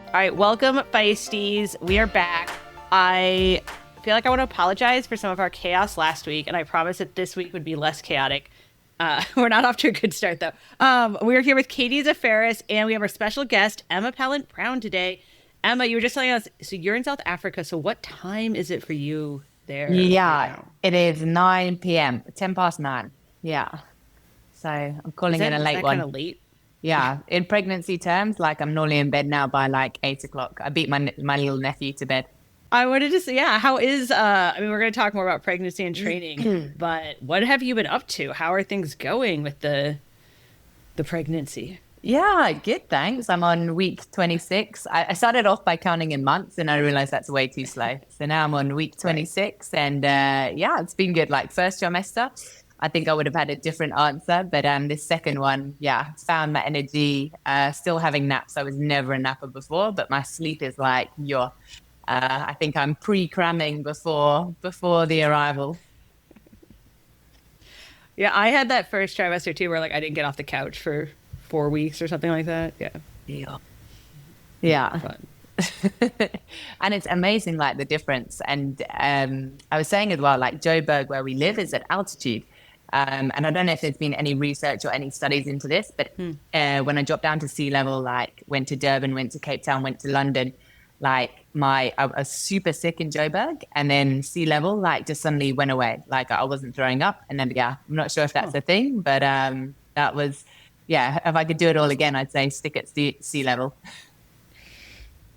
All right, welcome, Feisties. We are back. I feel like I want to apologize for some of our chaos last week, and I promise that this week would be less chaotic. We're not off to a good start, though. We are here with Katie Zafaris, and we have our special guest, Emma Pallant-Browne, today. Emma, you were just telling us, so you're in South Africa, so what time is it for you there right Yeah, now? it is 9 p.m., 10 past 9. Yeah. So I'm Is calling it that a is late that kind one. of late? Yeah. In pregnancy terms, like I'm normally in bed now by like 8 o'clock. I beat my little nephew to bed. I wanted to say, yeah, how is I mean, we're going to talk more about pregnancy and training, but what have you been up to? How are things going with the pregnancy? Yeah, good. Thanks. I'm on week 26. I started off by counting in months and I realized that's way too slow. So now I'm on week Right. 26 and yeah, it's been good. Like first trimester, I think I would have had a different answer, but this second one, yeah, found my energy. Still having naps. I was never a napper before, but my sleep is like your. I think I'm pre-cramming before the arrival. Yeah, I had that first trimester too, where like I didn't get off the couch for 4 weeks or something like that. Yeah, Yeah. not Yeah. fun. And it's amazing, like the difference. And I was saying as well, like Joburg, where we live, is at altitude. And I don't know if there's been any research or any studies into this, but Hmm. when I dropped down to sea level, like went to Durban, went to Cape Town, went to London, like I was super sick in Joburg, and then sea level, like just suddenly went away. Like I wasn't throwing up, and then yeah, I'm not sure if Huh. that's a thing, but that was yeah. If I could do it all again, I'd say stick at sea level.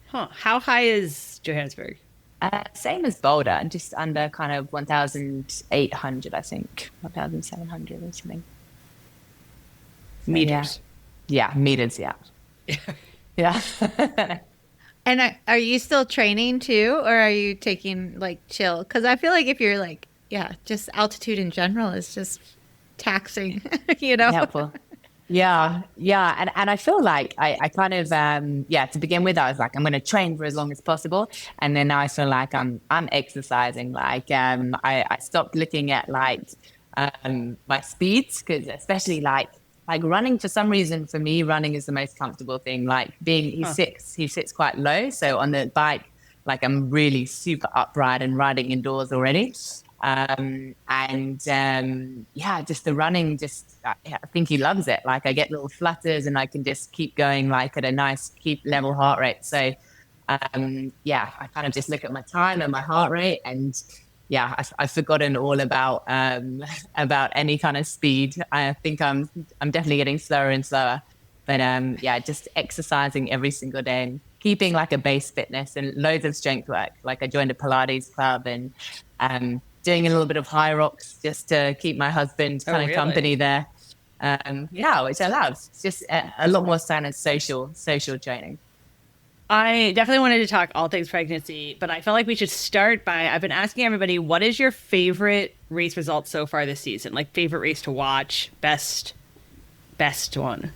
Huh. How high is Johannesburg? Same as Boulder, just under kind of 1,800, I think, 1,700 or something. So yeah, Meters. yeah, meters, yeah, yeah. And are you still training too, or are you taking like chill? Because I feel like if you're like, yeah, just altitude in general is just taxing, you know? Helpful. Yeah, yeah. And I feel like I kind of yeah, to begin with, I was like, I'm gonna train for as long as possible. And then now I feel like I'm exercising. Like I stopped looking at like my speeds because especially like running for some reason for me, running is the most comfortable thing. Like being Huh. he sits quite low. So on the bike, like I'm really super upright and riding indoors already. And yeah, just the running, just I think he loves it. Like I get little flutters and I can just keep going like at a nice keep level heart rate. So yeah, I kind of just look at my time and my heart rate, and yeah, I've forgotten all about any kind of speed. I think I'm definitely getting slower and slower. But yeah, just exercising every single day and keeping like a base fitness and loads of strength work. Like I joined a Pilates club and doing a little bit of high rocks just to keep my husband Oh, kind of really? company there. Yeah, which I love. It's just a lot more standard social training. I definitely wanted to talk all things pregnancy, but I felt like we should start by I've been asking everybody what is your favorite race result so far this season? Like favorite race to watch, best one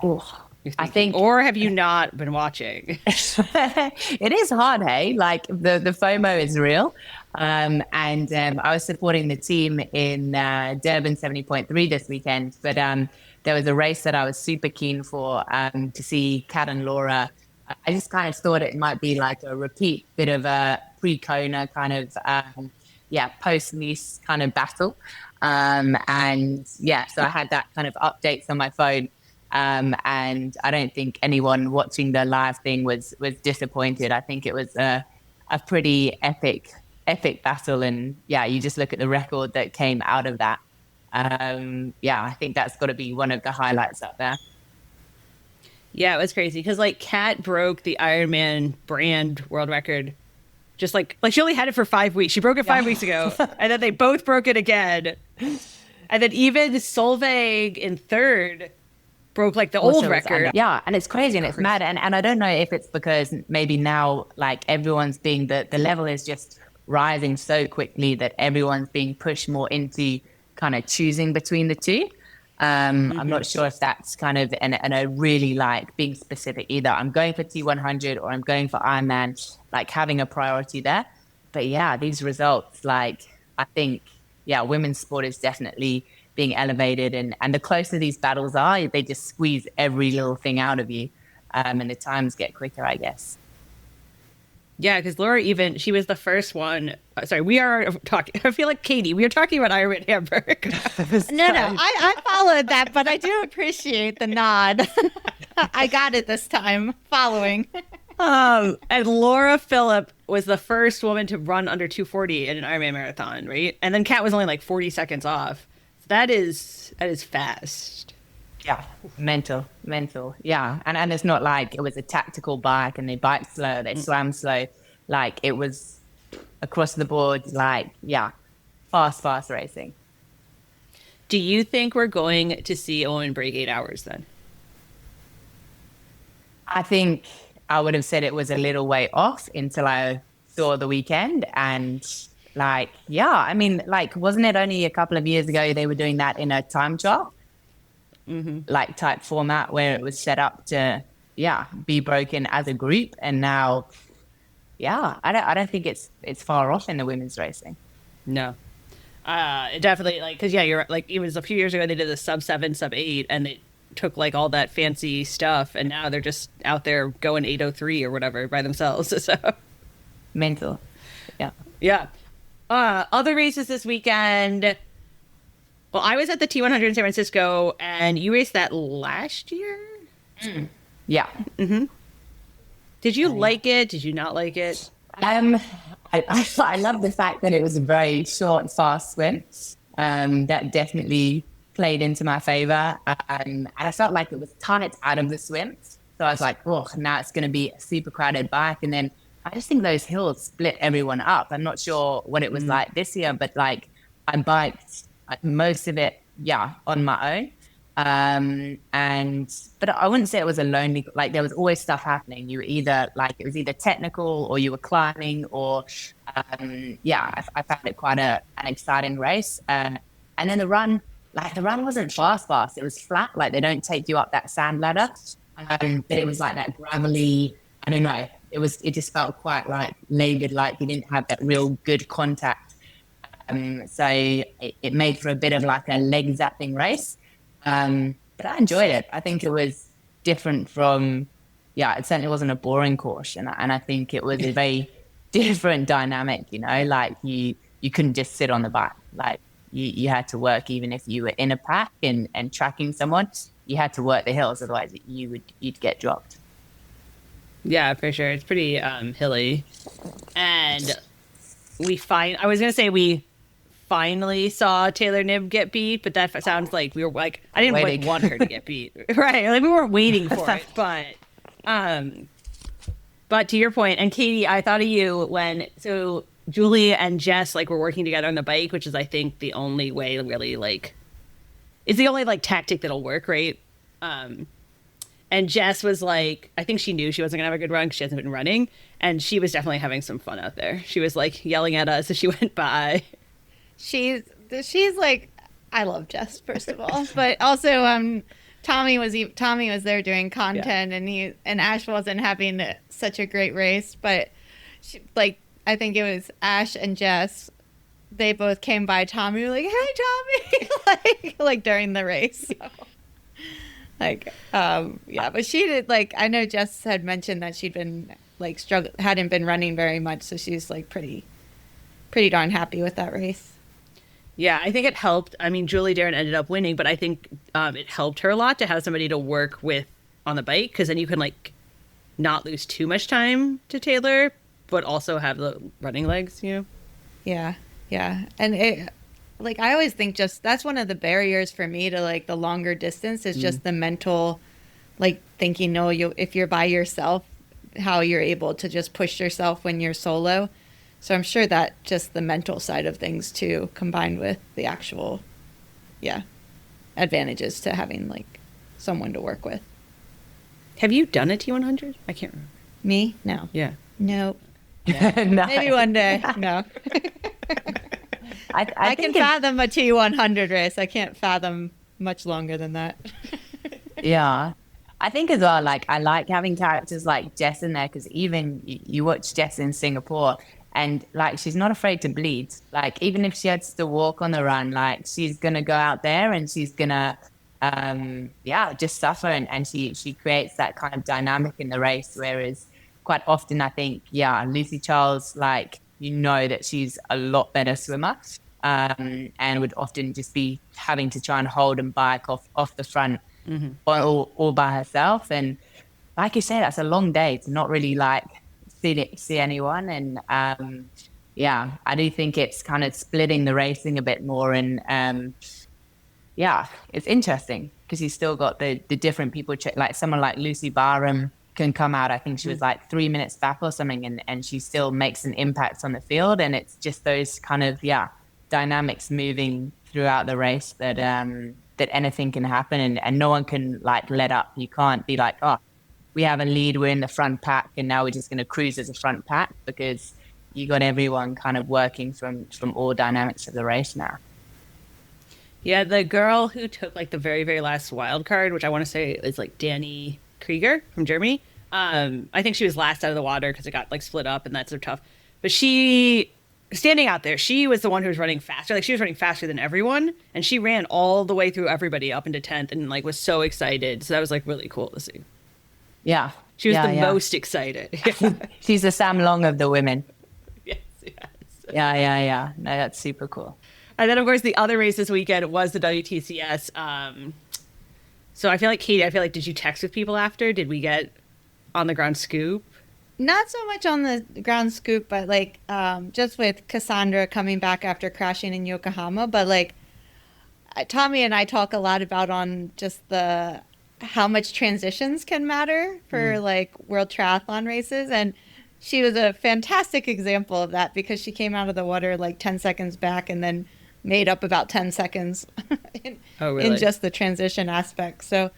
Oh, you're I thinking. think Or have you not been watching? it is hard, hey? Like the FOMO is real. And I was supporting the team in Durban 70.3 this weekend, but there was a race that I was super keen for to see Kat and Laura. I just kind of thought it might be like a repeat bit of a pre-Kona kind of, yeah, post-Nice kind of battle. And yeah, so I had that kind of updates on my phone. And I don't think anyone watching the live thing was disappointed. I think it was a pretty epic battle, and yeah, you just look at the record that came out of that. Yeah, I think that's got to be one of the highlights up there. Yeah, it was crazy because like Kat broke the Ironman brand world record. Just like she only had it for 5 weeks. She broke it five Yeah. weeks ago, and then they both broke it again. And then even Solveig in third broke like the old Also was under. record. Yeah, and it's crazy and it's Crazy. mad. And I don't know if it's because maybe now like everyone's being the level is just rising so quickly that everyone's being pushed more into kind of choosing between the two. I'm Hmm. not sure if that's kind of and I really like being specific either. I'm going for T100 or I'm going for Ironman, like having a priority there. But yeah, these results, like I think, yeah, women's sport is definitely being elevated, and the closer these battles are, they just squeeze every little thing out of you. and the times get quicker, I guess. Yeah, because Laura she was the first one. Sorry, we are talking. I feel like Katie. We are talking about Ironman Hamburg. No, I followed that, but I do appreciate the nod. I got it this time. Following. And Laura Phillip was the first woman to run under 2:40 in an Ironman marathon, right? And then Kat was only like 40 seconds off. That is fast. Yeah, mental. Yeah, and it's not like it was a tactical bike and they biked slow, they swam slow. Like it was across the board, like, yeah, fast racing. Do you think we're going to see a woman break 8 hours then? I think I would have said it was a little way off until I saw the weekend. And like, yeah, I mean, like, wasn't it only a couple of years ago they were doing that in a time trial? Like type format where it was set up to, yeah, be broken as a group. And now, yeah, I don't think it's far off in the women's racing. No. It definitely, like, because, yeah, you're like, it was a few years ago they did the sub-7, sub-8, and it took like all that fancy stuff, and now they're just out there going 8:03 or whatever by themselves. So Mental. Yeah. Yeah. Other races this weekend. Well, I was at the T100 in San Francisco, and you raced that last year? Yeah. Did you like it? Did you not like it? I love the fact that it was a very short, fast swim. That definitely played into my favor. And I felt like it was tight out of the swim. So I was like, oh, now it's going to be a super crowded bike. And then I just think those hills split everyone up. I'm not sure what it was like this year, but like I biked most of it, yeah, on my own. But I wouldn't say it was a lonely, like there was always stuff happening. You were either like, it was either technical or you were climbing or, I found it quite an exciting race. And then the run wasn't fast. It was flat. Like they don't take you up that sand ladder. But it was like that gravelly, I don't know. It just felt quite like labored, like you didn't have that real good contact. So it made for a bit of like a leg zapping race. But I enjoyed it. I think it was different from, it certainly wasn't a boring course. And I think it was a very different dynamic, like you couldn't just sit on the bike. Like you had to work, even if you were in a pack and tracking someone, you had to work the hills. Otherwise you'd get dropped. Yeah, for sure. It's pretty hilly. And we finally saw Taylor Knibb get beat, but that sounds like we were like, I didn't want her to get beat. Right. Like we weren't waiting for it. But to your point, and Katie, I thought of you so Julie and Jess like were working together on the bike, which is I think the only way really like, it's the only like tactic that'll work, right? And Jess was like, I think she knew she wasn't gonna have a good run because she hasn't been running, and she was definitely having some fun out there. She was like yelling at us as she went by. She's like, I love Jess, first of all, but also Tommy was there doing content, and Ash wasn't having such a great race, but I think it was Ash and Jess. They both came by Tommy, like, "Hey, Tommy," like during the race. So. But she did I know Jess had mentioned that she'd been hadn't been running very much, so she's like pretty darn happy with that race. Yeah, I think it helped. I mean, Julie Darren ended up winning, but I think it helped her a lot to have somebody to work with on the bike, because then you can not lose too much time to Taylor, but also have the running legs, Yeah, and it. I always think that's one of the barriers for me to the longer distance is just the mental, thinking, if you're by yourself, how you're able to just push yourself when you're solo. So I'm sure that just the mental side of things too, combined with the actual, advantages to having someone to work with. Have you done a T100? I can't remember. Me? No. Yeah. Nope. Yeah. No. Maybe one day. No. I can fathom a T100 race. I can't fathom much longer than that. Yeah. I think as well, I like having characters like Jess in there, because even you watch Jess in Singapore and she's not afraid to bleed. Even if she has to walk on the run, she's going to go out there and she's going to just suffer. And she creates that kind of dynamic in the race. Whereas quite often, I think, Lucy Charles, like, that she's a lot better swimmer, and would often just be having to try and hold and bike off the front, all by herself. And like you say, that's a long day to not really like see anyone. And I do think it's kind of splitting the racing a bit more. And it's interesting because you still got the different people. Like someone like Lucy Barham can come out. I think she was like 3 minutes back or something, and she still makes an impact on the field. And it's just those kind of dynamics moving throughout the race that anything can happen, and no one can like let up. You can't be like, oh, we have a lead, we're in the front pack, and now we're just going to cruise as a front pack, because you got everyone kind of working from all dynamics of the race now. Yeah, the girl who took like the very, very last wild card, which I want to say is like Danny Krieger from Germany. I think she was last out of the water because it got like split up, and that's so tough. But she, standing out there, she was the one who was running faster. Like she was running faster than everyone, and she ran all the way through everybody up into 10th, and like was so excited. So that was like really cool to see. Yeah. She was the most excited. She's the Sam Long of the women. Yes. Yeah. No, that's super cool. And then, of course, the other race this weekend was the WTCS. So I feel like, Katie, did you text with people after? Did we get on the ground scoop? Not so much on the ground scoop, but like just with Cassandra coming back after crashing in Yokohama. But like Tommy and I talk a lot about on just how much transitions can matter for like world triathlon races. And she was a fantastic example of that, because she came out of the water like 10 seconds back and then made up about 10 seconds in just the transition aspect. So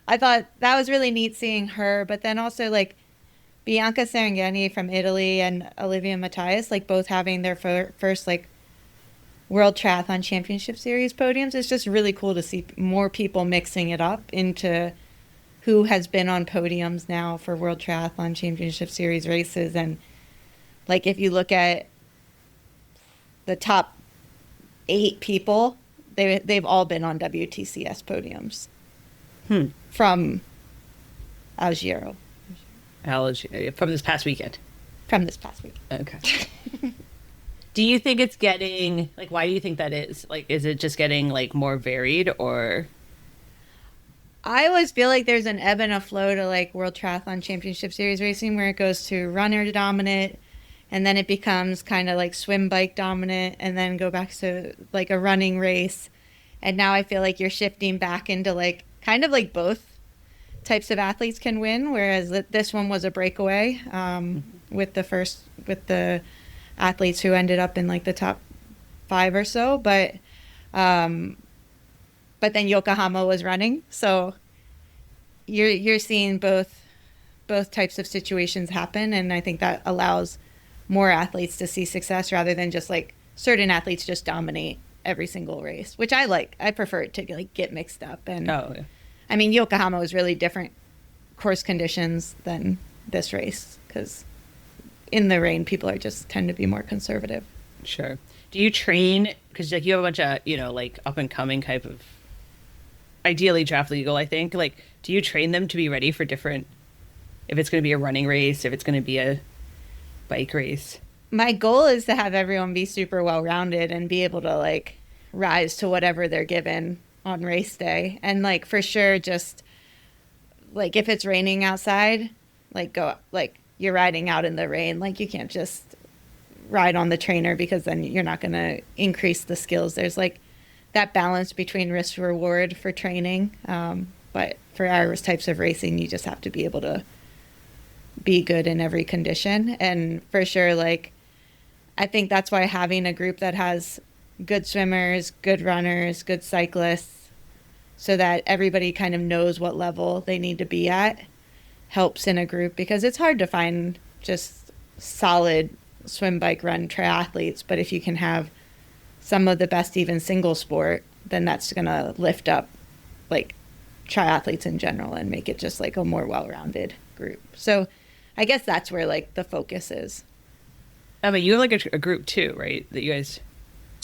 I thought that was really neat seeing her. But then also like Bianca Serengeti from Italy and Olivia Matthias, like both having their first like World Triathlon Championship Series podiums. It's just really cool to see more people mixing it up into who has been on podiums now for World Triathlon Championship Series races. And like if you look at the top 8 people, they've all been on WTCS podiums from Algero. From this past weekend. Okay. Do you think it's getting, like, why do you think that is? Like, is it just getting, like, more varied, or? I always feel like there's an ebb and a flow to, like, World Triathlon Championship Series racing, where it goes to runner dominant, and then it becomes kind of like swim bike dominant, and then go back to, like, a running race. And now I feel like you're shifting back into, like, kind of like both types of athletes can win, whereas this one was a breakaway with the athletes who ended up in like the top 5 or so, but then Yokohama was running, so you're seeing both types of situations happen, and I think that allows more athletes to see success rather than just like certain athletes just dominate every single race, which I like. I prefer it to like get mixed up. And I mean, Yokohama was really different course conditions than this race, because in the rain, people tend to be more conservative. Sure. Do you train, because like you have a bunch of, like up and coming type of, ideally draft legal, I think, like, do you train them to be ready for different, if it's going to be a running race, if it's going to be a bike race? My goal is to have everyone be super well-rounded and be able to like rise to whatever they're given on race day. And like, for sure, just like if it's raining outside, like go, like you're riding out in the rain, like you can't just ride on the trainer, because then you're not going to increase the skills. There's like that balance between risk reward for training. But for our types of racing, you just have to be able to be good in every condition. And for sure, like, I think that's why having a group that has good swimmers, good runners, good cyclists, so that everybody kind of knows what level they need to be at, helps in a group, because it's hard to find just solid swim, bike, run triathletes. But if you can have some of the best even single sport, then that's going to lift up like triathletes in general and make it just like a more well-rounded group. So I guess that's where like the focus is. I mean, you have like a group too, right? That you guys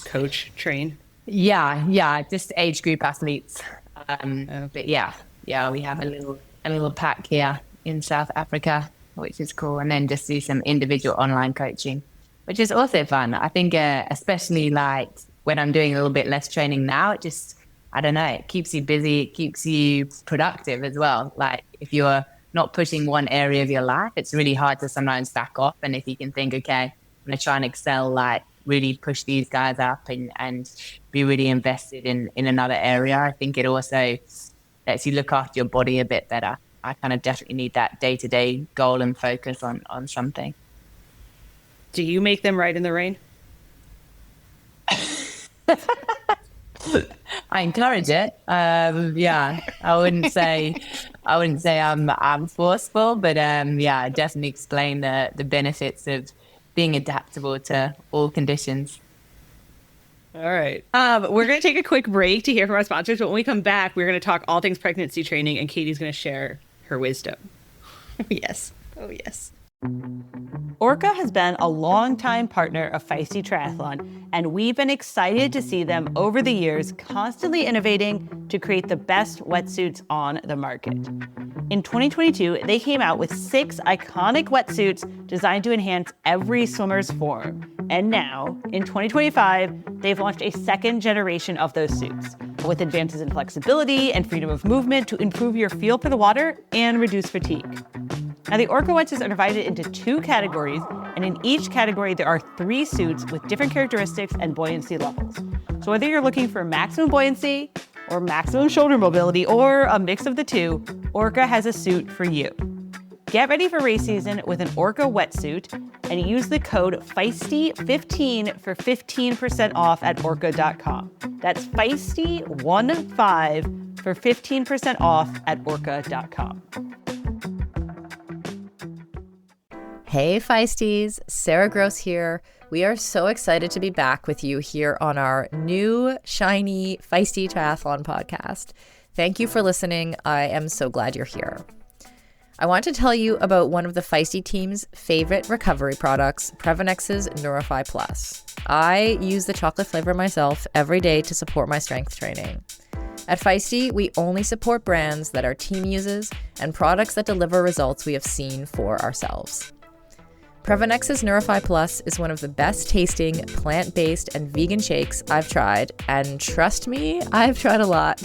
coach, train? Yeah, just age group athletes. But yeah, we have a little pack here in South Africa, which is cool. And then just do some individual online coaching, which is also fun. I think, especially like when I'm doing a little bit less training now, it just, I don't know, it keeps you busy, it keeps you productive as well. Like if you're not pushing one area of your life, it's really hard to sometimes back off. And if you can think, okay, I'm going to try and excel, like really push these guys up and be really invested in another area, I think it also lets you look after your body a bit better. I kind of definitely need that day-to-day goal and focus on something. Do you make them ride in the rain? I encourage it. Yeah, I wouldn't say I'm forceful, but I definitely explain the benefits of being adaptable to all conditions. All right. We're going to take a quick break to hear from our sponsors, but when we come back, we're going to talk all things pregnancy training, and Katie's going to share her wisdom. Yes. Oh, yes. Orca has been a longtime partner of Feisty Triathlon, and we've been excited to see them over the years constantly innovating to create the best wetsuits on the market. In 2022, they came out with 6 iconic wetsuits designed to enhance every swimmer's form. And now, in 2025, they've launched a second generation of those suits with advances in flexibility and freedom of movement to improve your feel for the water and reduce fatigue. Now, the Orca wetsuits are divided into 2 categories, and in each category, there are 3 suits with different characteristics and buoyancy levels. So whether you're looking for maximum buoyancy or maximum shoulder mobility or a mix of the two, Orca has a suit for you. Get ready for race season with an Orca wetsuit and use the code FEISTY15 for 15% off at orca.com. That's FEISTY15 for 15% off at orca.com. Hey Feisties, Sarah Gross here. We are so excited to be back with you here on our new, shiny, Feisty Triathlon podcast. Thank you for listening. I am so glad you're here. I want to tell you about one of the Feisty team's favorite recovery products, Prevenex's Neurify Plus. I use the chocolate flavor myself every day to support my strength training. At Feisty, we only support brands that our team uses and products that deliver results we have seen for ourselves. Prevenex's Neurify Plus is one of the best tasting plant-based and vegan shakes I've tried, and trust me, I've tried a lot.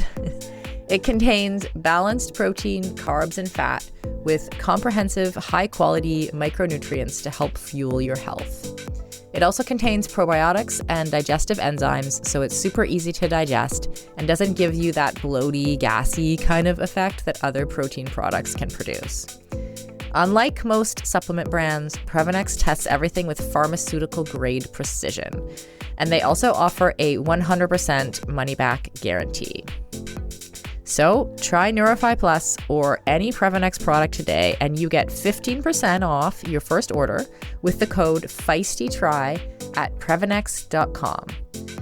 It contains balanced protein, carbs, and fat with comprehensive, high-quality micronutrients to help fuel your health. It also contains probiotics and digestive enzymes, so it's super easy to digest and doesn't give you that bloaty, gassy kind of effect that other protein products can produce. Unlike most supplement brands, Prevenex tests everything with pharmaceutical-grade precision, and they also offer a 100% money-back guarantee. So try Neurify Plus or any Prevenex product today, and you get 15% off your first order with the code FEISTYTRY at Prevenex.com.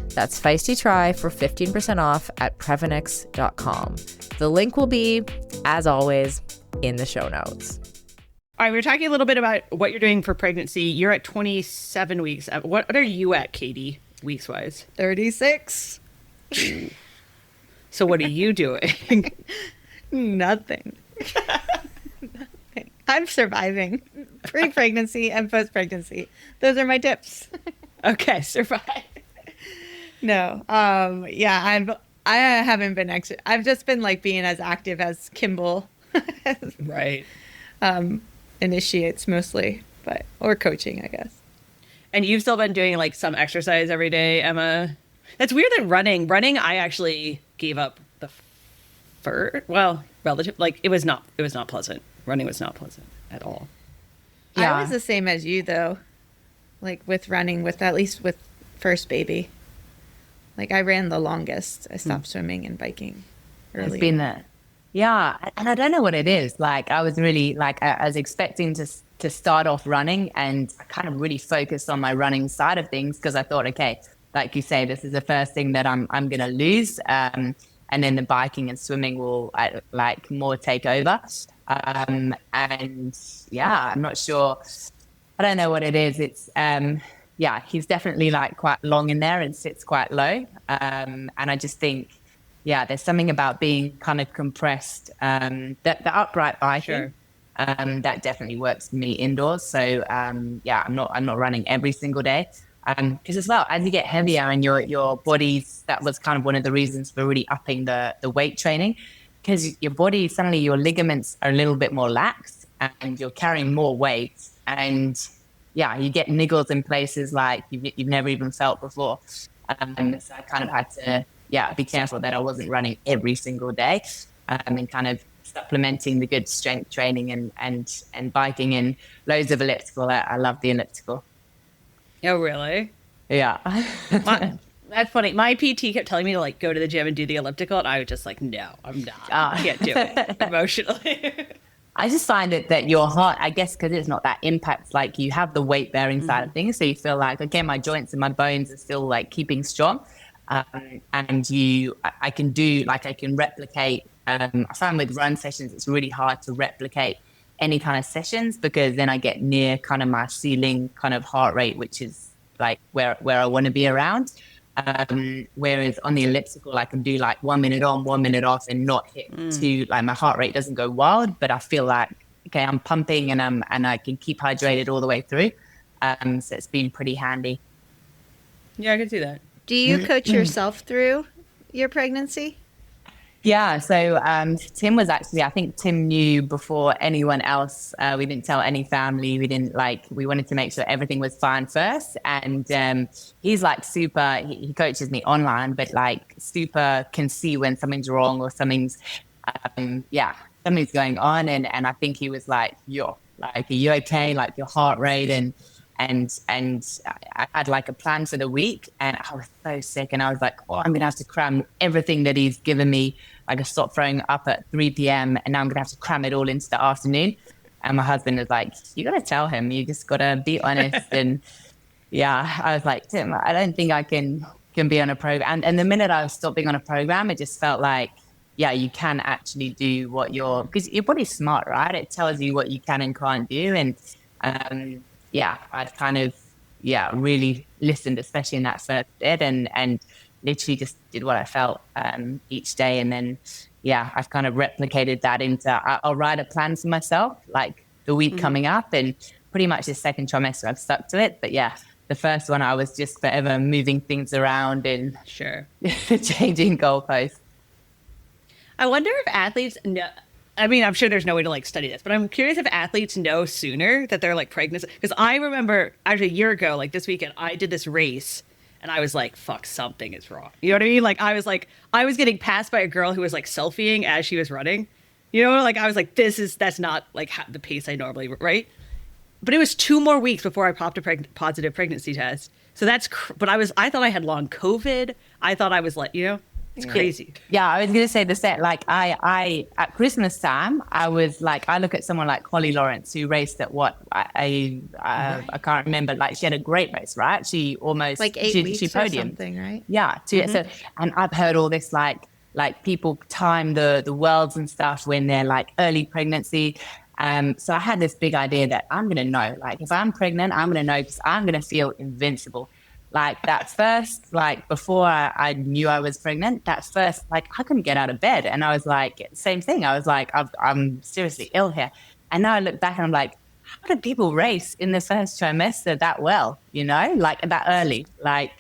That's FEISTYTRY for 15% off at Prevenex.com. The link will be, as always, in the show notes. All right, we were talking a little bit about what you're doing for pregnancy. You're at 27 weeks. What are you at, Katie, weeks-wise? 36. So what are you doing? Nothing. Nothing. I'm surviving pre-pregnancy and post-pregnancy. Those are my tips. Okay, survive. No. I haven't been I've just been like being as active as Kimball. Right. Initiates mostly, or coaching, I guess. And you've still been doing like some exercise every day, Emma. That's weird that running, I actually gave up the relative, like it was not pleasant. Running was not pleasant at all. Yeah. I was the same as you though. Like with running, at least with first baby. Like I ran the longest. I stopped swimming and biking early. It's been that. Yeah, and I don't know what it is. Like I was really I was expecting to start off running, and I kind of really focused on my running side of things because I thought, okay, like you say, this is the first thing that I'm gonna lose, and then the biking and swimming will more take over. And yeah, I'm not sure. I don't know what it is. It's he's definitely like quite long in there and sits quite low. And I just think, there's something about being kind of compressed. That the upright biking, Sure. that definitely works for me indoors. So I'm not running every single day. Because as well, as you get heavier and your body's, that was kind of one of the reasons for really upping the weight training, because your body, suddenly your ligaments are a little bit more lax and you're carrying more weight, and you get niggles in places like you've never even felt before. So I kind of had to be careful that I wasn't running every single day, and kind of supplementing the good strength training and biking and loads of elliptical. I love the elliptical. Oh, really? Yeah. That's funny. My PT kept telling me to like go to the gym and do the elliptical, and I was just like, no, I'm not. I can't do it emotionally. I just find it that your heart, I guess, because it's not that impact, like you have the weight bearing side of things. So you feel like, okay, my joints and my bones are still like keeping strong. And I can replicate. I find with run sessions, it's really hard to replicate any kind of sessions, because then I get near kind of my ceiling kind of heart rate, which is like where I want to be around. Whereas on the elliptical, I can do like 1 minute on, 1 minute off, and not hit too, like my heart rate doesn't go wild, but I feel like, okay, I'm pumping and I can keep hydrated all the way through. So it's been pretty handy. Yeah, I can see that. Do you coach yourself through your pregnancy? Yeah, so Tim was actually, I think Tim knew before anyone else. We didn't tell any family. We wanted to make sure everything was fine first. And he's like super, he coaches me online, but like super can see when something's wrong or something's going on. And I think he was like, are you okay? Like your heart rate and I had like a plan for the week, and I was so sick, and I was like, I'm gonna have to cram everything that he's given me. Like I stopped throwing up at 3 p.m. and now I'm gonna have to cram it all into the afternoon. And my husband was like, you gotta tell him, you just gotta be honest. And I was like, Tim, I don't think I can be on a program. And the minute I stopped being on a program, it just felt like, you can actually do because your body's smart, right? It tells you what you can and can't do. And I'd kind of, really listened, especially in that first bit, and literally just did what I felt each day. And then, I've kind of replicated that into, I'll write a plan for myself, like the week coming up, and pretty much the second trimester I've stuck to it. But the first one I was just forever moving things around and changing goalposts. I wonder if athletes know. I mean, I'm sure there's no way to like study this, but I'm curious if athletes know sooner that they're like pregnant. Because I remember actually a year ago, like this weekend, I did this race and I was like, fuck, something is wrong. You know what I mean? Like I was getting passed by a girl who was like selfieing as she was running. You know, like I was like, that's not like the pace I normally, right? But it was 2 more weeks before I popped a positive pregnancy test. So but I thought I had long COVID. I thought I was like, it's crazy. Yeah, I was going to say the same. Like I at Christmas time, I was like, I look at someone like Holly Lawrence, who raced at I can't remember. Like she had a great race, right? She almost like 8 weeks she podiumed. Or something, right? Yeah. So, and I've heard all this like people time the worlds and stuff when they're like early pregnancy. So I had this big idea that I'm going to know, like if I'm pregnant, I'm going to know because I'm going to feel invincible. Like that first, like before I knew I was pregnant, that first, like I couldn't get out of bed. And I was like, same thing. I was like, I'm seriously ill here. And now I look back and I'm like, how did people race in the first trimester that well, like that early? Like,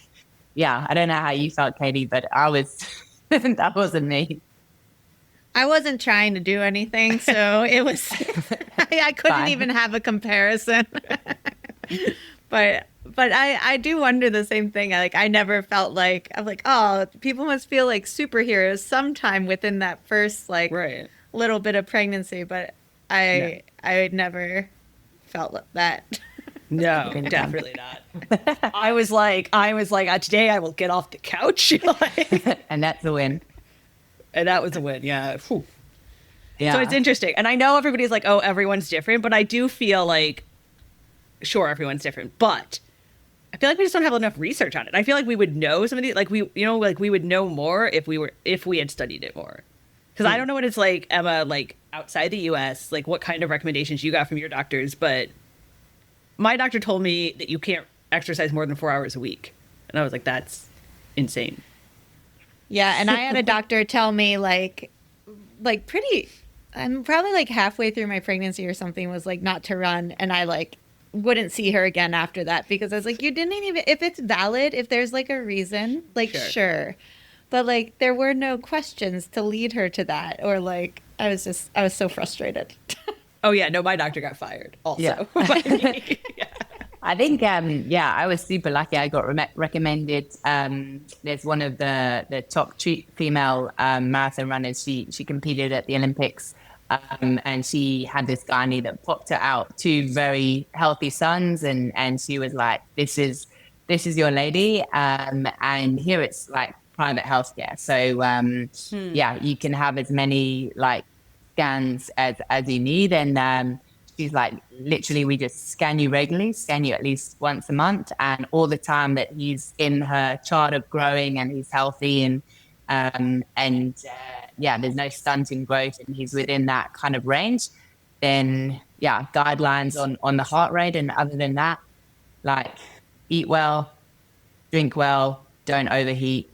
I don't know how you felt, Katie, but that wasn't me. I wasn't trying to do anything. So it was, I couldn't even have a comparison. But I do wonder the same thing. I never felt like, I'm like, oh, people must feel like superheroes sometime within that first little bit of pregnancy. But I never felt that. No, definitely not. I was like, today I will get off the couch. And that's a win. And that was a win. Yeah. Whew. Yeah. So it's interesting. And I know everybody's like, oh, everyone's different, but I do feel like, sure, everyone's different, but I feel like we just don't have enough research on it. I feel like we would know some of these, like we would know more if we had studied it more. Because I don't know what it's like, Emma, like outside the U.S., like what kind of recommendations you got from your doctors, but my doctor told me that you can't exercise more than 4 hours a week, and I was like, that's insane. Yeah, and I had a doctor tell me I'm probably like halfway through my pregnancy or something, was like not to run, and I like wouldn't see her again after that because I was like, you didn't even, if it's valid, if there's like a reason, like sure. But like there were no questions to lead her to that, or like I was so frustrated. Oh yeah, no, my doctor got fired also. Yeah. I think, I was super lucky. I got recommended. There's one of the top female marathon runners. She competed at the Olympics, and she had this gynae that popped her out two very healthy sons, and she was like, "This is your lady." And here it's like private healthcare, so you can have as many like scans as you need, and she's like, literally, we just scan you regularly, scan you at least once a month, and all the time that he's in her chart of growing and he's healthy, and there's no stunting growth and he's within that kind of range, then guidelines on the heart rate, and other than that, like eat well, drink well, don't overheat,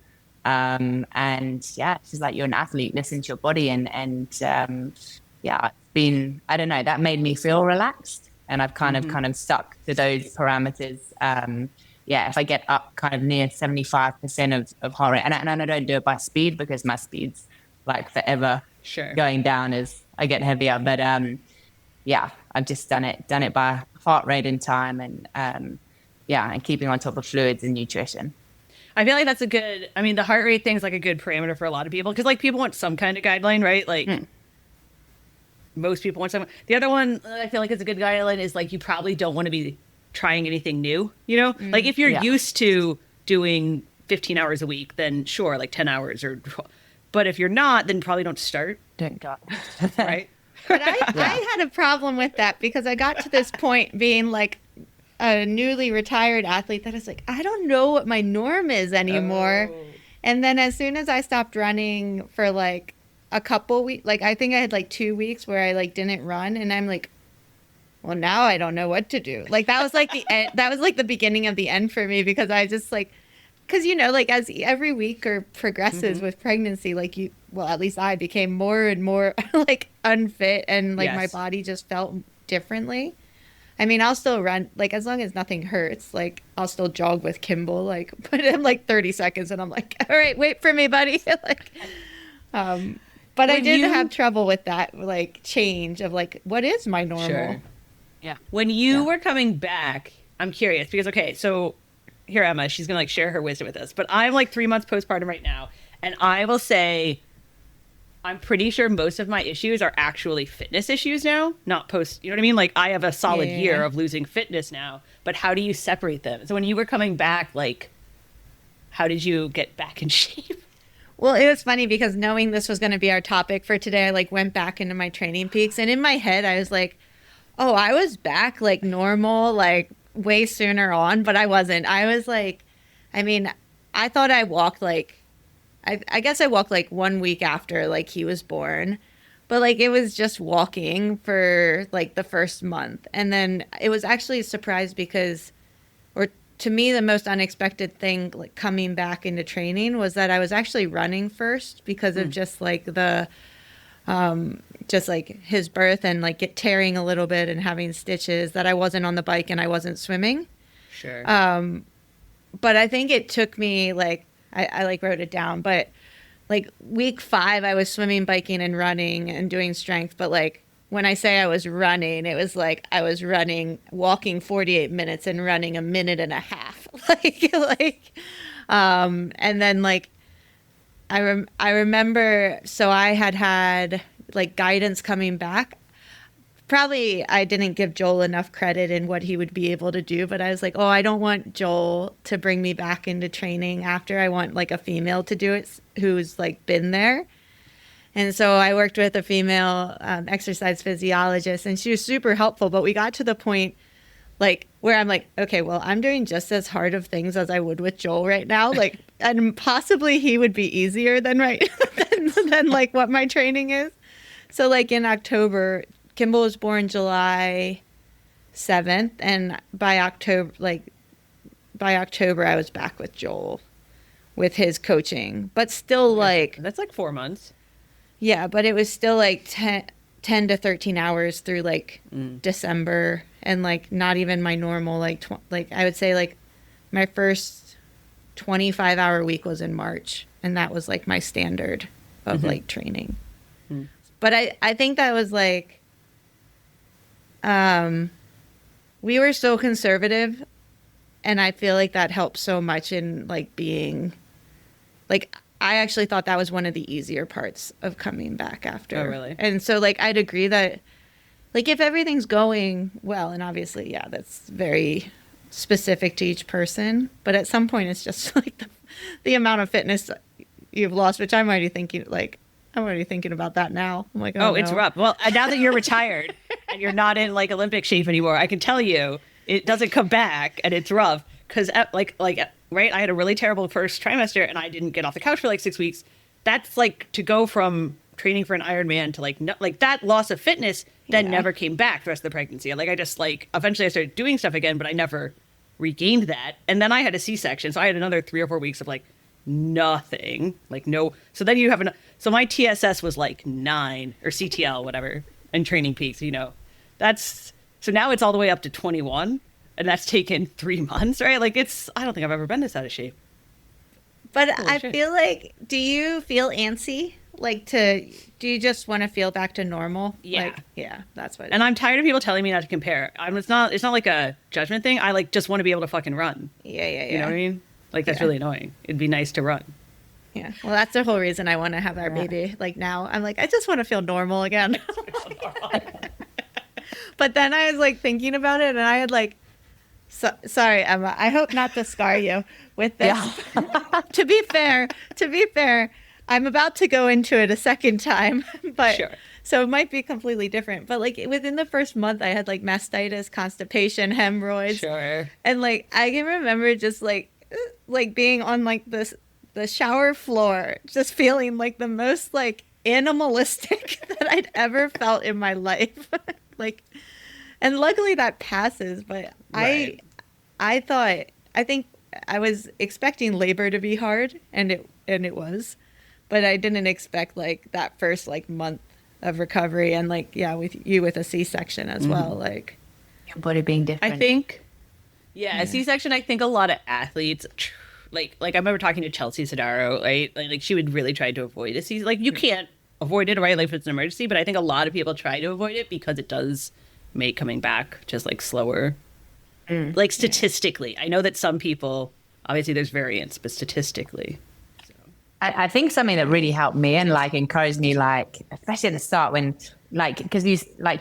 she's like, you're an athlete, listen to your body, and it's been, I don't know, that made me feel relaxed, and I've kind of stuck to those parameters. If I get up kind of near 75% of heart rate, and I don't do it by speed because my speed's like forever going down as I get heavier, but I've just done it by heart rate and time, and keeping on top of fluids and nutrition. I feel like that's the heart rate thing's like a good parameter for a lot of people, because like people want some kind of guideline, right? Like most people want some. The other one I feel like is a good guideline is like, you probably don't want to be trying anything new, you know? Like if you're used to doing 15 hours a week, then sure, like 10 hours but if you're not, then probably don't start. Don't go. Right? But I had a problem with that because I got to this point being like a newly retired athlete that is like, I don't know what my norm is anymore. Oh. And then as soon as I stopped running for like a couple weeks, like I think I had like 2 weeks where I like didn't run, and I'm like, well, now I don't know what to do. Like that was like the end, that was like the beginning of the end for me, because I just like, because you know, like as every week or progresses with pregnancy, like at least I became more and more like unfit, and like my body just felt differently. I mean, I'll still run, like as long as nothing hurts, like I'll still jog with Kimball, like, but in like 30 seconds and I'm like, all right, wait for me, buddy. Like, but I did have trouble with that, like change of like, what is my normal? Sure. Yeah. When you were coming back, I'm curious because, okay, so here Emma, she's going to like share her wisdom with us, but I'm like 3 months postpartum right now. And I will say, I'm pretty sure most of my issues are actually fitness issues now, not post, you know what I mean? Like I have a solid year of losing fitness now, but how do you separate them? So when you were coming back, like, how did you get back in shape? Well, it was funny because knowing this was going to be our topic for today, I like went back into my training peaks, and in my head, I was like, oh, I was back like normal, like way sooner on, but I wasn't. I was like, I mean, I thought I walked like, I guess I walked like 1 week after like he was born, but like it was just walking for like the first month. And then it was actually a surprise because, or to me, the most unexpected thing like coming back into training was that I was actually running first because of just like the, just like his birth and like tearing a little bit and having stitches, that I wasn't on the bike and I wasn't swimming. Sure. But I think it took me like, I like wrote it down, but like week 5, I was swimming, biking, and running and doing strength. But like when I say I was running, it was like I was walking 48 minutes and running a minute and a half. And then like I remember, so I had like guidance coming back. Probably I didn't give Joel enough credit in what he would be able to do, but I was like, oh, I don't want Joel to bring me back into training after. I want like a female to do it who's like been there. And so I worked with a female exercise physiologist, and she was super helpful, but we got to the point like where I'm like, okay, well, I'm doing just as hard of things as I would with Joel right now. Like, and possibly he would be easier than than like what my training is. So like in October, Kimball was born July 7th, and by October I was back with Joel, with his coaching, but still like, That's like 4 months. yeah, but it was still like 10 to 13 hours through like December, and like not even my normal like like I would say like my first 25-hour week was in March, and that was like my standard of like training. But I think that was like we were so conservative, and I feel like that helped so much in like being like, I actually thought that was one of the easier parts of coming back after. Oh, really? And so like I'd agree that like if everything's going well, and obviously, yeah, that's very specific to each person, but at some point it's just like the amount of fitness you've lost, which I'm already thinking about that now. I'm like, Oh, it's no. rough. Well, now that you're retired and you're not in like Olympic shape anymore, I can tell you it doesn't come back, and it's rough because like right, I had a really terrible first trimester and I didn't get off the couch for like 6 weeks. That's like to go from training for an Ironman to like no, like that loss of fitness then never came back the rest of the pregnancy. Like I just like eventually I started doing stuff again, but I never regained that. And then I had a C-section, so I had another 3 or 4 weeks of like nothing, like no. So then you have so my TSS was like 9 or CTL, whatever, and training peaks, you know, that's, so now it's all the way up to 21, and that's taken 3 months, right? Like I don't think I've ever been this out of shape. But Holy I shit. feel like, do you feel antsy? Like do you just want to feel back to normal? Yeah. Like, yeah, that's what. And I'm tired of people telling me not to compare. It's not like a judgment thing. I like just want to be able to fucking run. yeah. You know what I mean? Like that's Yeah. really annoying. It'd be nice to run. Yeah. Well, that's the whole reason I want to have our baby. Like now, I'm like, I just want to feel normal again. But then I was like thinking about it, and I had like, sorry, Emma. I hope not to scar you with this. Yeah. To be fair, I'm about to go into it a second time, but Sure. so it might be completely different. But like within the first month, I had like mastitis, constipation, hemorrhoids, Sure. and like I can remember just like being on like the shower floor, just feeling like the most like animalistic that I'd ever felt in my life. Like, and luckily that passes, but Right. I think I was expecting labor to be hard, and it was, but I didn't expect like that first like month of recovery, and like with a C-section as well, like Your body being different. I think, a C-section. I think a lot of athletes, like I remember talking to Chelsea Sodaro, right? Like she would really try to avoid a C. Like you can't avoid it, right? Like if it's an emergency, but I think a lot of people try to avoid it because it does make coming back just like slower. Like statistically, I know that some people, obviously there's variance, but statistically. I think something that really helped me and like encouraged me, like especially at the start when like, because you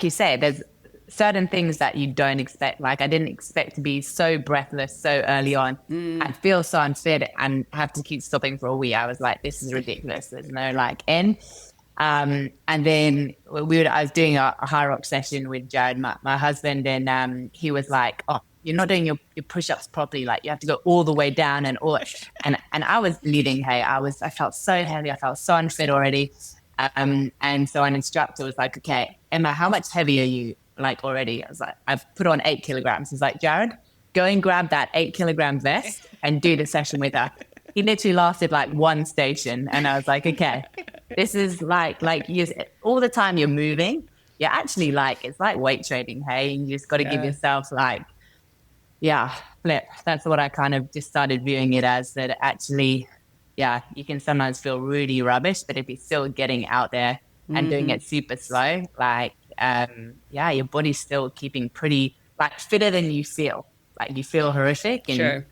said, there's certain things that you don't expect. Like I didn't expect to be so breathless so early on. I feel so unfit and have to keep stopping for a week. I was like, this is ridiculous. There's no like end. And then I was doing a high rock session with Jared, my husband, and he was like, oh, you're not doing your push-ups properly. Like you have to go all the way down and I was leading. Hey, I felt so heavy. I felt so unfit already. And so an instructor was like, okay, Emma, how much heavy are you like already? I was like, I've put on 8 kilograms. He's like, Jared, go and grab that 8-kilogram vest and do the session with her. He literally lasted like one station. And I was like, okay, this is like you, all the time you're moving. You're actually like, it's like weight training. Hey, you just got to give yourself like, flip. That's what I kind of just started viewing it as, that actually, you can sometimes feel really rubbish, but if you're still getting out there and doing it super slow, like, your body's still keeping pretty like fitter than you feel. Like you feel horrific. And Sure.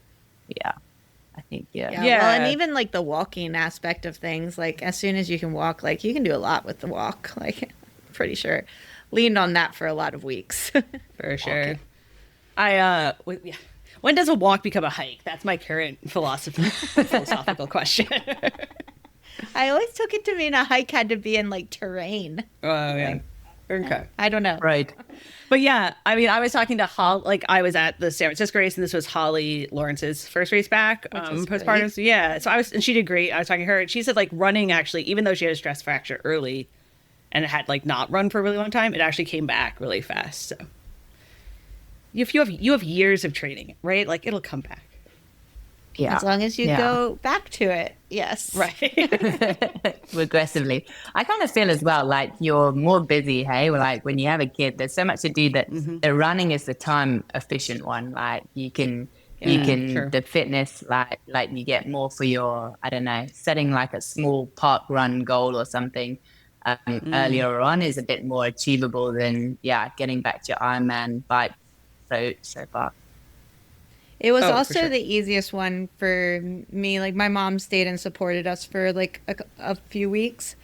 Yeah. I think, Well, and even like the walking aspect of things, like as soon as you can walk, like you can do a lot with the walk. Like, pretty sure leaned on that for a lot of weeks. For sure. When does a walk become a hike? That's my current philosophical question. I always took it to mean a hike had to be in like terrain. Oh, yeah. Okay. I don't know. right. But yeah, I mean, I was talking to Holly, like I was at the San Francisco race, and this was Holly Lawrence's first race back, is postpartum. great. So yeah, and she did great. I was talking to her, and she said like running actually, even though she had a stress fracture early and it had like not run for a really long time, it actually came back really fast. So if you have years of training, right? Like it'll come back. Yeah. As long as you Yeah. go back to it. Yes. Right. Aggressively. I kind of feel as well like you're more busy, hey? Like when you have a kid, there's so much to do that the running is the time efficient one. Like you can Sure. the fitness like you get more for your, I don't know, setting like a small park run goal or something earlier on is a bit more achievable than getting back to your Ironman bike so far. It was Oh, for also sure. the easiest one for me. Like my mom stayed and supported us for like a few weeks,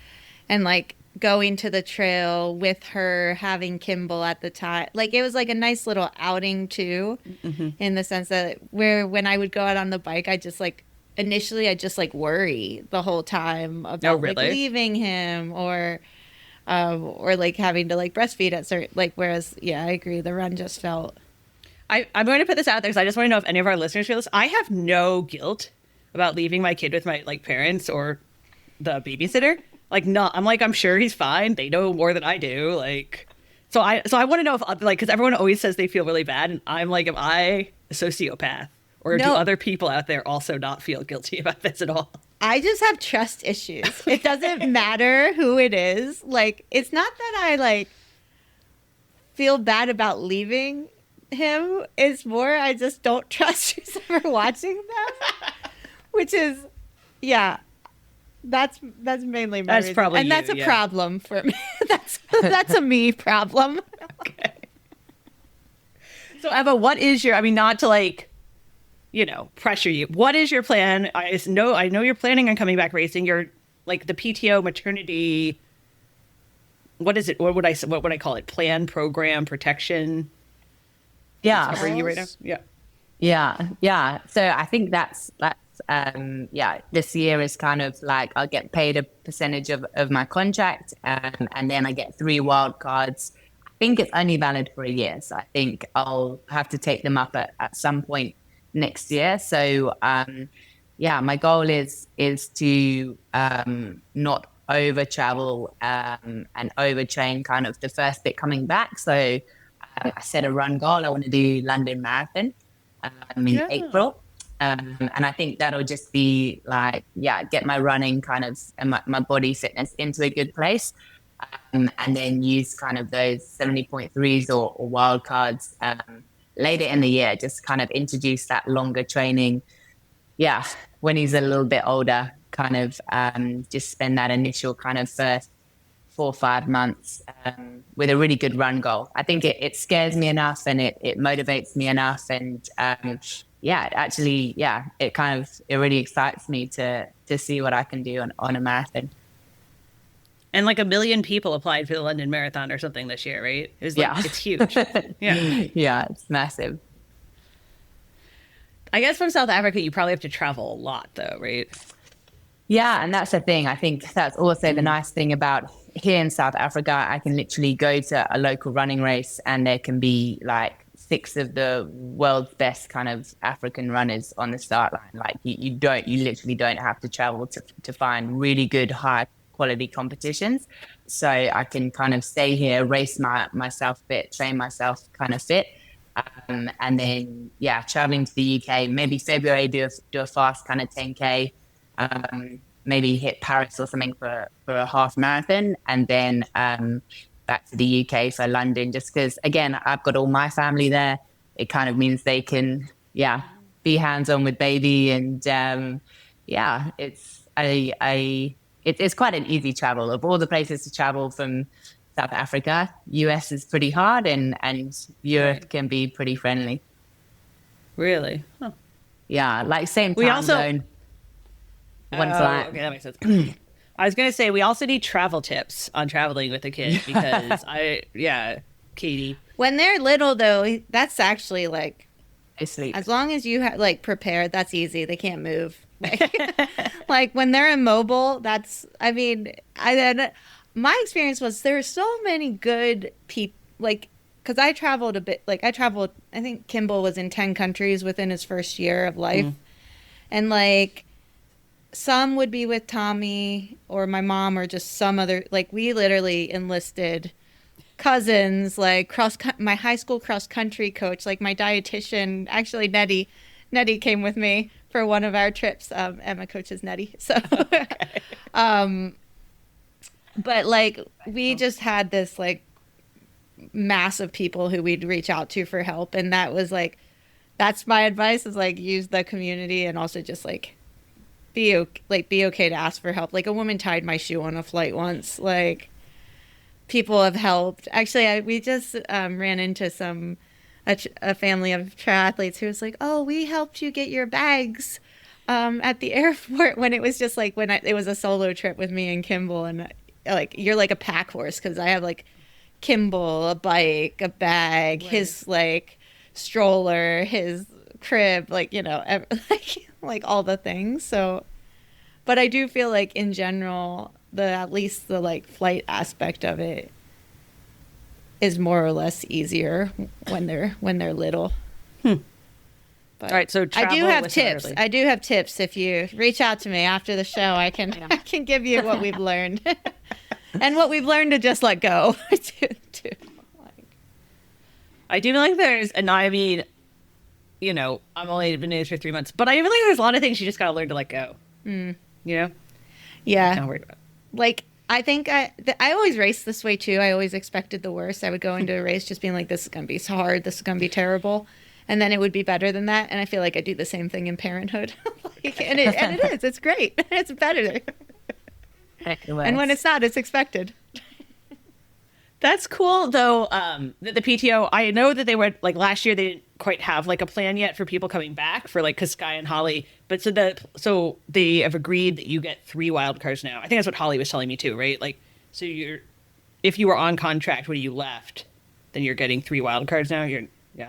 and like going to the trail with her, having Kimball at the time. Like it was like a nice little outing too, in the sense that when I would go out on the bike, I just like initially I just like worry the whole time about like really? leaving him or like having to like breastfeed at certain like. Whereas I agree, the run just felt. I'm going to put this out there because I just want to know if any of our listeners feel this. I have no guilt about leaving my kid with my like parents or the babysitter. Like, no, I'm sure he's fine. They know more than I do. Like, so I want to know if like, because everyone always says they feel really bad, and I'm like, am I a sociopath, or do No. other people out there also not feel guilty about this at all? I just have trust issues. It doesn't matter who it is. Like, it's not that I like feel bad about leaving him. It's more I just don't trust who's ever watching them. Which is, that's mainly my That's reason. probably and that's you, a yeah. problem for me. that's a me problem. Okay. So Eva, what is your? I mean, not to like, pressure you. What is your plan? I know you're planning on coming back racing. You're like the PTO maternity. What is it? What would I call it? Plan, program, protection. Yeah. Covering you right now. Yeah. Yeah. So I think that's this year is kind of like I'll get paid a percentage of my contract, and then I get 3 wild cards. I think it's only valid for a year, so I think I'll have to take them up at some point next year. So my goal is to not over travel and overtrain kind of the first bit coming back. So I set a run goal. I want to do London Marathon in April. And I think that'll just be like, get my running kind of and my body fitness into a good place. And then use kind of those 70.3s or wild cards later in the year, just kind of introduce that longer training. Yeah, when he's a little bit older, kind of just spend that initial kind of first 4 or 5 months with a really good run goal. I think it scares me enough and it motivates me enough. And it really excites me to see what I can do on a marathon. And like 1 million people applied for the London Marathon or something this year, right? It was like, it's huge. Yeah. Yeah, it's massive. I guess from South Africa, you probably have to travel a lot though, right? Yeah, and that's the thing. I think that's also the nice thing about here in South Africa. I can literally go to a local running race and there can be like 6 of the world's best kind of African runners on the start line. Like you literally don't have to travel to find really good, high quality competitions. So I can kind of stay here, race myself fit, train myself kind of fit. And then, traveling to the UK, maybe February, do a fast kind of 10K, maybe hit Paris or something for a half marathon, and then back to the UK for London, just because, again, I've got all my family there. It kind of means they can, be hands-on with baby. And, it's quite an easy travel. Of all the places to travel from South Africa, US is pretty hard, and Europe can be pretty friendly. Really? Huh. Yeah, like same We time also- zone. One flight. Okay, that makes sense. I was going to say, we also need travel tips on traveling with a kid because Katie. When they're little, though, that's actually like, I sleep. as long as you have like prepared, that's easy. They can't move. Like when they're immobile, my experience was there were so many good people, like, because I traveled a bit, I think Kimball was in 10 countries within his first year of life. And like, some would be with Tommy or my mom or just some other, like we literally enlisted cousins, like my high school cross country coach, like my dietitian, actually Nettie came with me for one of our trips. Emma coaches Nettie. So, but like we just had this like mass of people who we'd reach out to for help. And that was like, that's my advice, is like use the community, and also just like be okay to ask for help. Like a woman tied my shoe on a flight once. Like people have helped. Actually, we just ran into a family of triathletes who was like, "Oh, we helped you get your bags at the airport," when it was just like it was a solo trip with me and Kimball, and like you're like a pack horse, because I have like Kimball, a bike, a bag, right, his like stroller, his crib, like, you know, like all the things. So, but I do feel like in general, at least the like flight aspect of it is more or less easier when they're little. But all right, so I do have tips. I do have tips. If you reach out to me after the show, I can give you what we've learned and what we've learned to just let go. I do feel like I mean, you know, I've only been doing this for 3 months, but I feel like there's a lot of things you just got to learn to let go. You know? Yeah. Not worried about it. Like, I think I always raced this way too. I always expected the worst. I would go into a race just being like, this is going to be hard. This is going to be terrible. And then it would be better than that. And I feel like I do the same thing in parenthood. And it is. It's great. It's better. And when it's not, it's expected. That's cool, though. The PTO, I know that they were like last year. They didn't quite have like a plan yet for people coming back for like, because Sky and Holly. But so they have agreed that you get 3 wild cards now. I think that's what Holly was telling me too, right? Like, so if you were on contract when you left, then you're getting 3 wild cards now.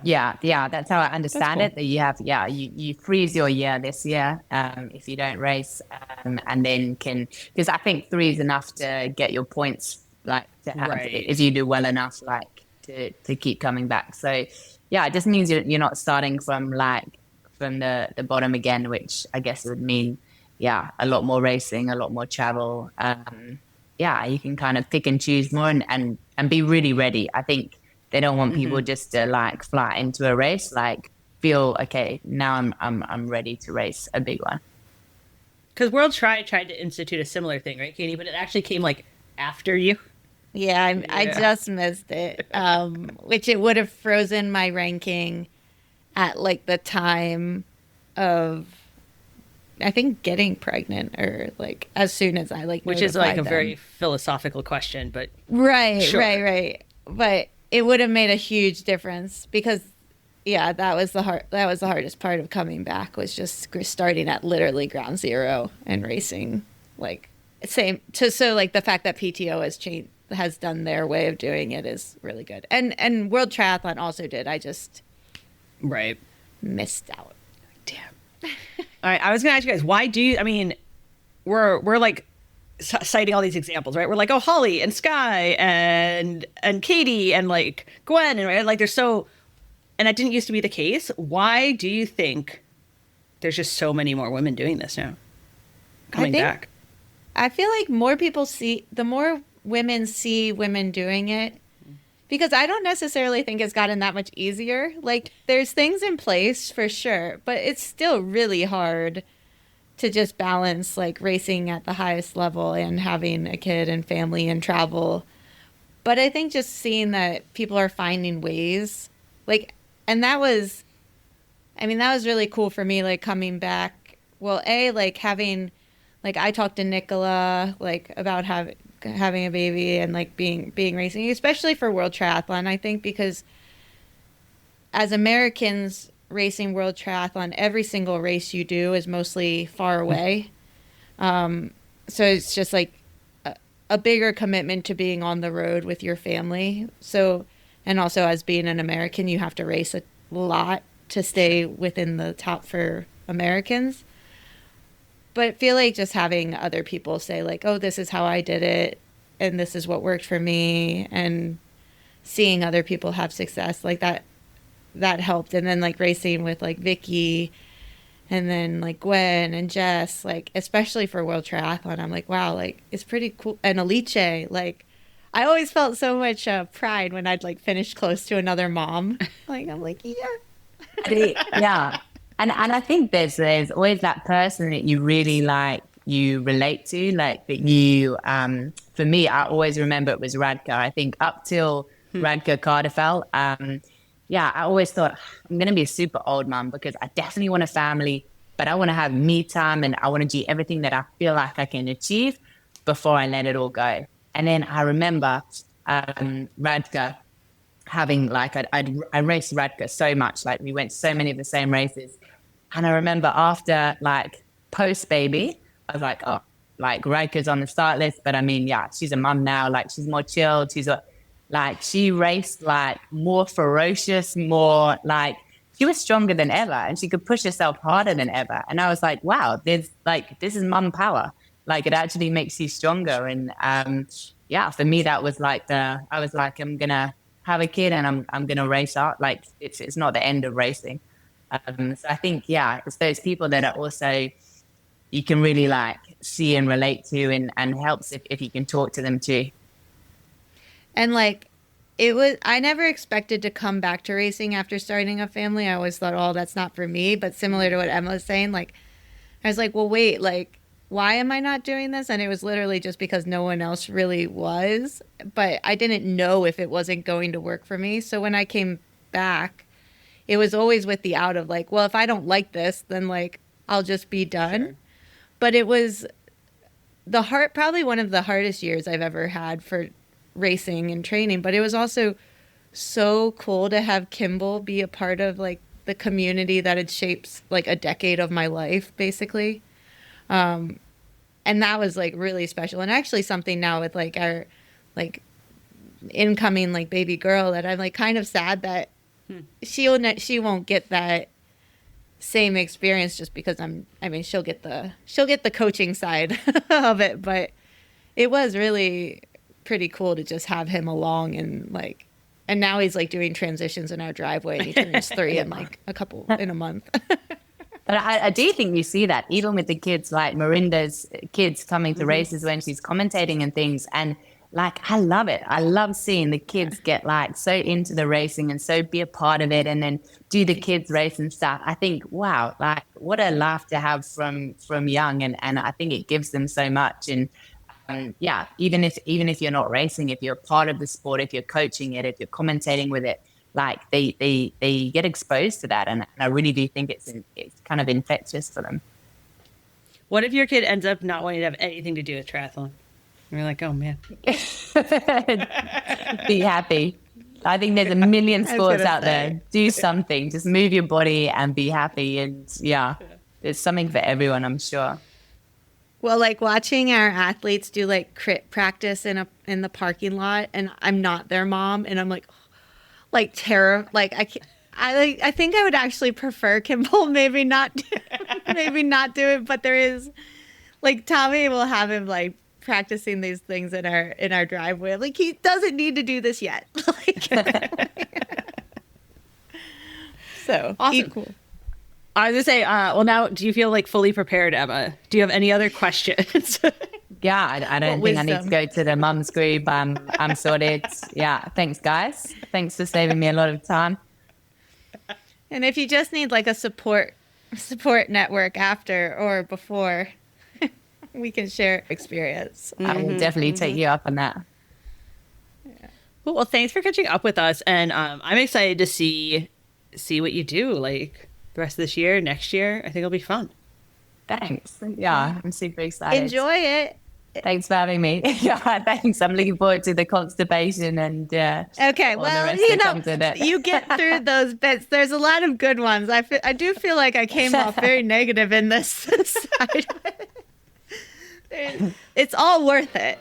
Yeah. That's how I understand it. That you have, you freeze your year this year if you don't race, and then because I think 3 is enough to get your points, like to have, right, if you do well enough, like to keep coming back. So yeah, it just means you're not starting from the bottom again, which I guess would mean a lot more racing, a lot more travel. You can kind of pick and choose more and be really ready. I think they don't want people just to like fly into a race, like feel okay, now I'm ready to race a big one. Because World tried to institute a similar thing, right, Katie? But it actually came like after you. Yeah, I just missed it, which it would have frozen my ranking at like the time of, I think, getting pregnant, or like as soon as I like, which is like a very philosophical question, but right, sure. right. But it would have made a huge difference, because that was the hardest part of coming back, was just starting at literally ground zero and racing like so like the fact that PTO has done their way of doing it is really good. And World Triathlon also did. I just missed out. Damn. All right, I was gonna ask you guys, why do you, I mean, we're like citing all these examples, right? We're like, oh, Holly and Sky and Katie and like Gwen, and right, like there's and that didn't used to be the case. Why do you think there's just so many more women doing this now, coming back? I feel like the more women see women doing it, because I don't necessarily think it's gotten that much easier. Like, there's things in place for sure, but it's still really hard to just balance like racing at the highest level and having a kid and family and travel. But I think just seeing that people are finding ways, like, and that was really cool for me, like coming back. Well, like having, like I talked to Nicola like about having a baby and like being racing, especially for World Triathlon, I think, because as Americans racing World Triathlon, every single race you do is mostly far away. So it's just like a bigger commitment to being on the road with your family. So, and also as being an American, you have to race a lot to stay within the top for Americans. But I feel like just having other people say like, oh, this is how I did it, and this is what worked for me, and seeing other people have success, like that helped. And then like racing with like Vicky and then like Gwen and Jess, like especially for World Triathlon, I'm like, wow, like it's pretty cool. And Alice, like I always felt so much pride when I'd like finish close to another mom. Like I'm like, yeah. And I think there's always that person that you really like, you relate to, like that you, for me, I always remember it was Radka. I think up till Radka Carterfell, yeah, I always thought I'm going to be a super old mom because I definitely want a family, but I want to have me time and I want to do everything that I feel like I can achieve before I let it all go. And then I remember Radka having like, I raced Radka so much, like we went so many of the same races. And I remember after like post baby, I was like, oh, like Radka's on the start list. But I mean, yeah, she's a mum now, like she's more chilled. Like she raced like more ferocious, more like she was stronger than ever and she could push herself harder than ever. And I was like, wow, this is mum power. Like it actually makes you stronger. And yeah, for me, that was like I was like, I'm going to have a kid and I'm going to race out. Like it's not the end of racing. So I think, yeah, it's those people that are also, you can really like see and relate to and helps if you can talk to them too. And like, I never expected to come back to racing after starting a family. I always thought, oh, that's not for me. But similar to what Emma was saying, like, I was like, well, wait, like, why am I not doing this? And it was literally just because no one else really was. But I didn't know if it wasn't going to work for me. So when I came back, it was always with the out of like, well, if I don't like this, then like, I'll just be done. Sure. But it was probably one of the hardest years I've ever had for racing and training, but it was also so cool to have Kimball be a part of like the community that had shaped like a decade of my life basically. And that was like really special, and actually something now with like our like incoming like baby girl that I'm like kind of sad that she won't get that same experience just because she'll get the coaching side of it, but it was really pretty cool to just have him along and now he's like doing transitions in our driveway and he turns 3 in like in a month. But I do think you see that even with the kids, like Miranda's kids coming to races when she's commentating and things. And like, I love it. I love seeing the kids get like so into the racing and so be a part of it and then do the kids race and stuff. I think, wow, like what a laugh to have from young. And I think it gives them so much. And yeah, even if you're not racing, if you're a part of the sport, if you're coaching it, if you're commentating with it, like they get exposed to that, and I really do think it's kind of infectious for them. What if your kid ends up not wanting to have anything to do with triathlon? You're like, oh man. Be happy. I think there's a million sports out there. Do something. Just move your body and be happy. And yeah, there's something for everyone, I'm sure. Well, like watching our athletes do like crit practice in the parking lot, and I'm not their mom, and I'm like, like terror. Like I think I would actually prefer Kimball maybe not do it, but there is like Tommy will have him like practicing these things in our driveway. Like he doesn't need to do this yet. So awesome. Cool. I was gonna say, well, now, do you feel like fully prepared, Emma? Do you have any other questions? Yeah, I don't think I need to go to the mums group. I'm sorted. Yeah, thanks, guys. Thanks for saving me a lot of time. And if you just need like a support network after or before, we can share experience. I will definitely take you up on that. Yeah. Well, thanks for catching up with us, and I'm excited to see what you do like the rest of this year, next year. I think it'll be fun. Thanks. Yeah, I'm super excited. Enjoy it. Thanks for having me. Yeah, thanks. I'm looking forward to the constipation and okay. Well, you get through those bits. There's a lot of good ones. I do feel like I came off very negative in this side. It's all worth it.